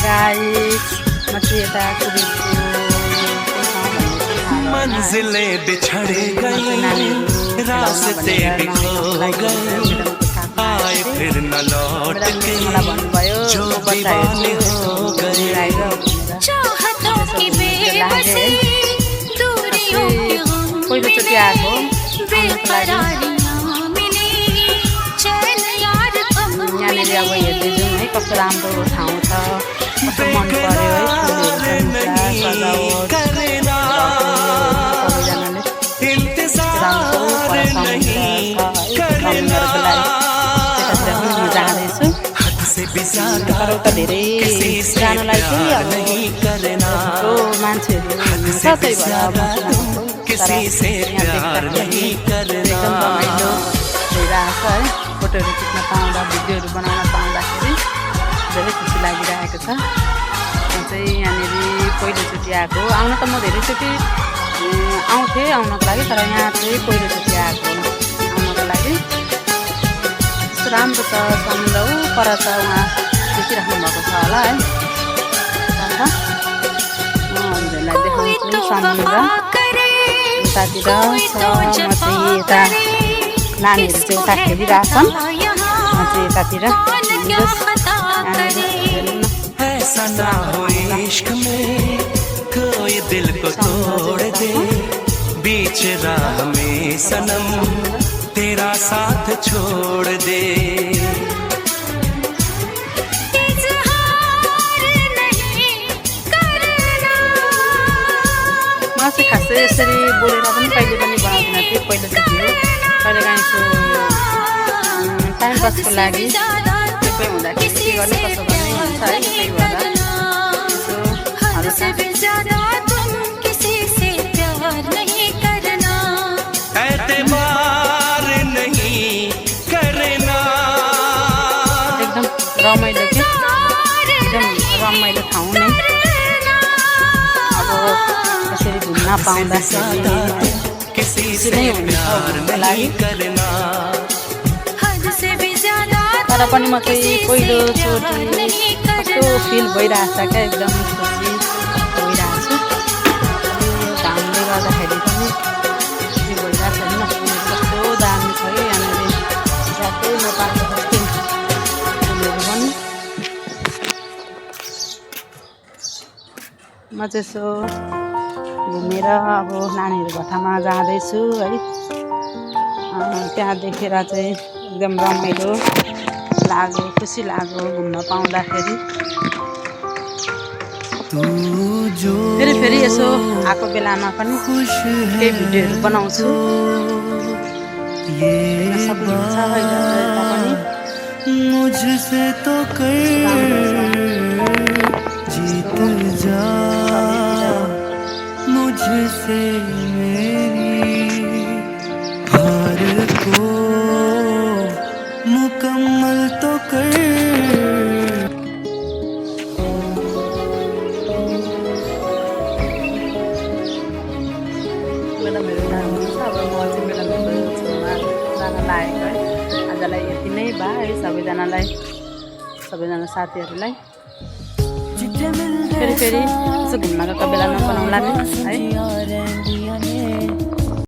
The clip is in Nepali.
गाइस म चाहिँ यता मंजिलें बिछड़ गई, रास्ते खो गए, आए फिर न लौट के जो दीवाने हो गए। चाहतों की बेबसी, दूरियों के पहिलोचोटि आएको बेकरारियां मिली, चैन यार तुम यहाँनिर अब हेर्दै जाउँ है कस्तो राम्रो ठाउँ छ, कस्तो मन पर्यो है, फुलहरू छ, जाँदैछु तर उता धेरै जानुलाई चाहिँ अब मान्छेहरू हुन्छ, त्यही भएर अब एकदम रमाइलो भइरहेको छ है। फोटोहरू खिच्न पाउँदा, भिडियोहरू बनाउन पाउँदाखेरि धेरै खुसी लागिरहेको छ। म चाहिँ यहाँनिर पहिलोचोटि आएको, आउन त म धेरैचोटि आउनको लागि, तर यहाँ चाहिँ पहिलोचोटि आएको आउनको लागि। यस्तो राम्रो छ समुद्र, पर छ उहाँ देखिराख्नु भएको छ होला है। म हजुरहरूलाई देखाउँछु समुद्र उतातिर छ। म चाहिँ यता नानीहरू चाहिँ उता खेलिरहेछन्, म चाहिँ यतातिर ऐसा ना हो इश्क में कोई दिल को तोड़ दे, बीच राह में सनम तेरा साथ छोड़ दे। म चाहिँ खासै यसरी बोलेर पनि कहिले पनि बनाउँदिनँ थिएँ, पहिलोचोटि हो। कहिलेकाहीँ यसो टाइम पासको लागि कोही हुँदाखेरि के गर्ने कसो गर्ने हुन्छ है, त्यही भएर एकदम रमाइलो के एकदम रमाइलो ठाउँ नै। अब यसरी घुम्न पाउँदाखेरि नै हुन्छ लागि, तर पनि म चाहिँ पहिलोचोटि कस्तो फिल भइरहेको छ क्या, एकदम खुसी भइरहेको छु। घामले गर्दाखेरि पनि खुसी भइरहेको छ नि, कस्तो दामी छ है यहाँनिर, झ्याप्पै नेपालको जस्तै फुलहरू पनि। म चाहिँ यसो घुमेर अब नानीहरू भट्टामा जाँदैछु है। त्यहाँ देखेर चाहिँ एकदम रमाइलो लाग्यो, खुसी लाग्यो घुम्न पाउँदाखेरि। फेरि यसो आएको बेलामा पनि केही भिडियोहरू बनाउँछु, सक्नुहुन्छ यता पनि। मुझसे तो जीत जा, मुझसे मेरी हार को मुकम्मल तो कर। मेडमहरू राम्रो छ, अब म चाहिँ मेडमहरू छेउमा जान लागेको है। आजलाई यति नै भयो है, सबैजना साथीहरूलाई फेरि यसो घुम्न गएको बेलामा बनाउँला नि है।